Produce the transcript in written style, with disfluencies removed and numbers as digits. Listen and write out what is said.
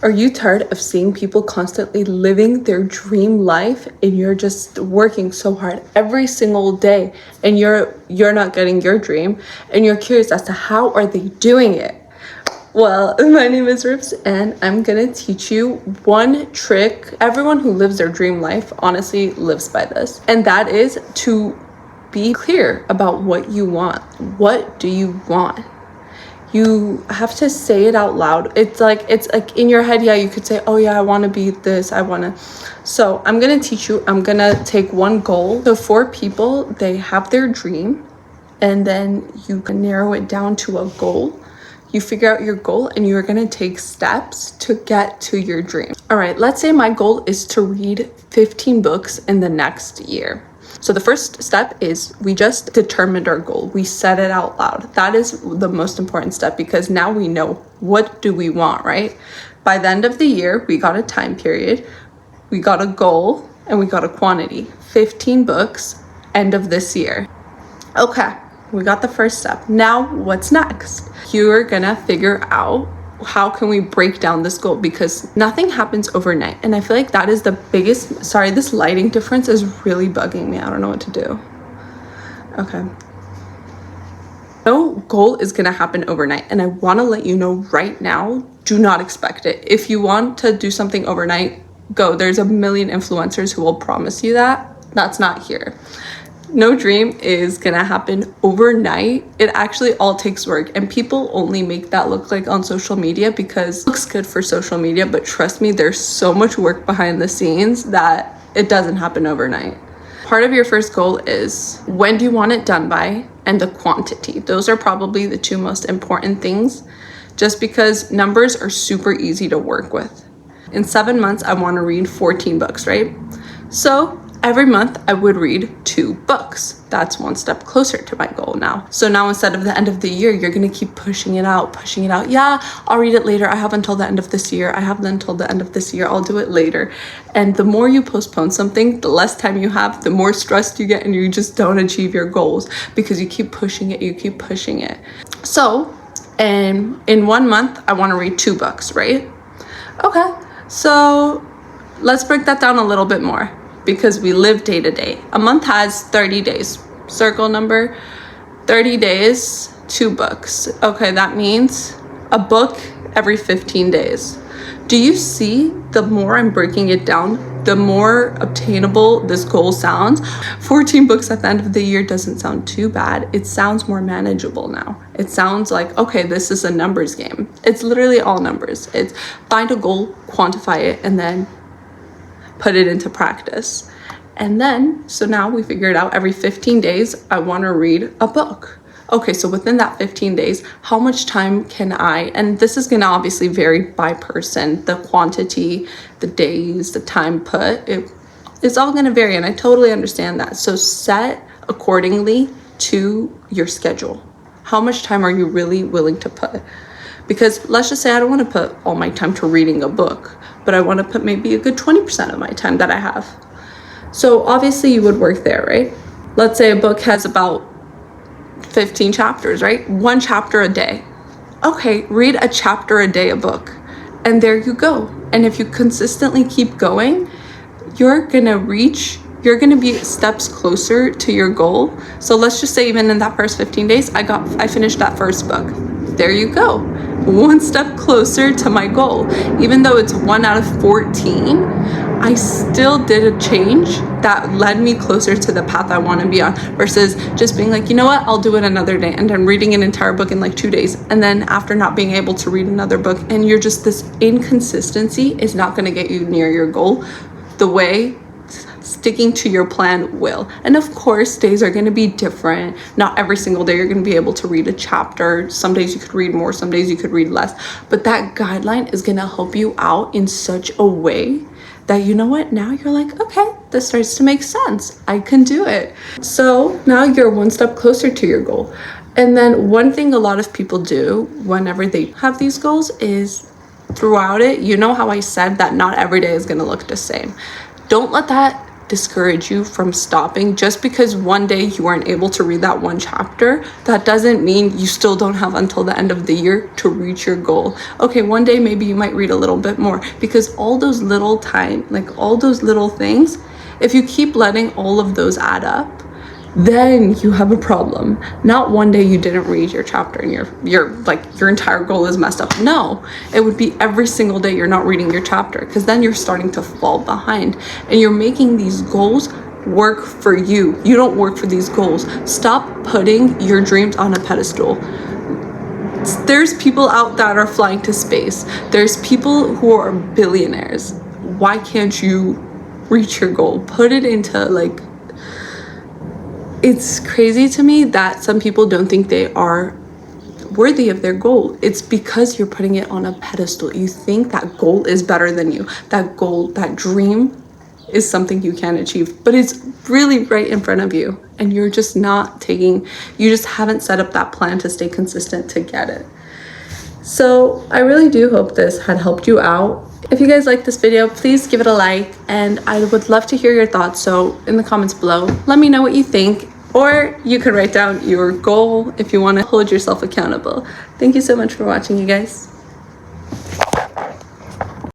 Are you tired of seeing people constantly living their dream life and you're just working so hard every single day and you're not getting your dream and you're curious as to how are they doing it? Well, my name is Rips and I'm gonna teach you one trick. Everyone who lives their dream life honestly lives by this, and that is to be clear about what you want. What do you want? You have to say it out loud. It's like in your head, yeah, you could say, oh yeah, I want to be this, so I'm gonna teach you. I'm gonna take one goal. So for people, they have their dream and then you can narrow it down to a goal. You figure out your goal and you're gonna take steps to get to your dream. All right, let's say my goal is to read 15 books in the next year. So the first step is we just determined our goal. We said it out loud. That is the most important step because now we know what do we want, right? By the end of the year, we got a time period, we got a goal, and we got a quantity. 15 books, end of this year. Okay, we got the first step. Now what's next? You're gonna figure out how can we break down this goal, because nothing happens overnight. And I feel like that is the biggest, sorry, this lighting difference is really bugging me. I don't know what to do. Okay. No goal is gonna happen overnight. And I wanna let you know right now, do not expect it. If you want to do something overnight, go. There's a million influencers who will promise you that. That's not here. No dream is gonna happen overnight. It actually all takes work, and people only make that look like on social media because it looks good for social media, but trust me, there's so much work behind the scenes that it doesn't happen overnight. Part of your first goal is when do you want it done by, and the quantity. Those are probably the two most important things, just because numbers are super easy to work with. In 7 months, I want to read 14 books, right? So every month I would read 2 books. That's one step closer to my goal now. So now instead of the end of the year, you're gonna keep pushing it out. Yeah, I'll read it later. I have until the end of this year. I'll do it later. And the more you postpone something, the less time you have, the more stressed you get, and you just don't achieve your goals because you keep pushing it. So, in 1 month, I wanna read 2 books, right? Okay, so let's break that down a little bit more, because we live day to day. A month has 30 days. Circle number, 30 days, 2 books. Okay, that means a book every 15 days. Do you see, the more I'm breaking it down, the more obtainable this goal sounds? 14 books at the end of the year doesn't sound too bad. It sounds more manageable now. It sounds like, okay, this is a numbers game. It's literally all numbers. It's find a goal, quantify it, and then put it into practice. And then, so now we figured out every 15 days, I want to read a book. Okay, so within that 15 days, how much time can I, and this is going to obviously vary by person, the quantity, the days, the time put, it's all going to vary, and I totally understand that. So set accordingly to your schedule. How much time are you really willing to put? Because let's just say I don't want to put all my time to reading a book, but I want to put maybe a good 20% of my time that I have. So obviously you would work there, right? Let's say a book has about 15 chapters, right? 1 chapter a day. Okay, read a chapter a day a book. And there you go. And if you consistently keep going, you're gonna be steps closer to your goal. So let's just say even in that first 15 days, I finished that first book. There you go. 1 step closer to my goal. Even though it's 1 out of 14, I still did a change that led me closer to the path I want to be on, versus just being like, you know what, I'll do it another day, and I'm reading an entire book in like 2 days, and then after not being able to read another book, and you're just, this inconsistency is not going to get you near your goal the way sticking to your plan will. And of course, days are going to be different. Not every single day you're going to be able to read a chapter. Some days you could read more, some days you could read less, but that guideline is going to help you out in such a way that, you know what, now you're like, okay, this starts to make sense. I can do it. So now you're 1 step closer to your goal. And then one thing a lot of people do whenever they have these goals is throughout it, you know how I said that not every day is going to look the same. Don't let that discourage you from stopping. Just because one day you weren't able to read that one chapter, that doesn't mean you still don't have until the end of the year to reach your goal. Okay, one day maybe you might read a little bit more, because all those little all those little things, if you keep letting all of those add up, then you have a problem. Not one day you didn't read your chapter and your entire goal is messed up. No, it would be every single day you're not reading your chapter, because then you're starting to fall behind and you're making these goals work for you. You don't work for these goals. Stop putting your dreams on a pedestal. There's people out that are flying to space. There's people who are billionaires. Why can't you reach your goal? Put it into it's crazy to me that some people don't think they are worthy of their goal. It's because you're putting it on a pedestal. You think that goal is better than you. That goal, that dream is something you can achieve, but it's really right in front of you. And you're just you just haven't set up that plan to stay consistent to get it. So I really do hope this had helped you out. If you guys like this video, please give it a like, and I would love to hear your thoughts. So in the comments below, let me know what you think, or you could write down your goal if you want to hold yourself accountable. Thank you so much for watching, you guys.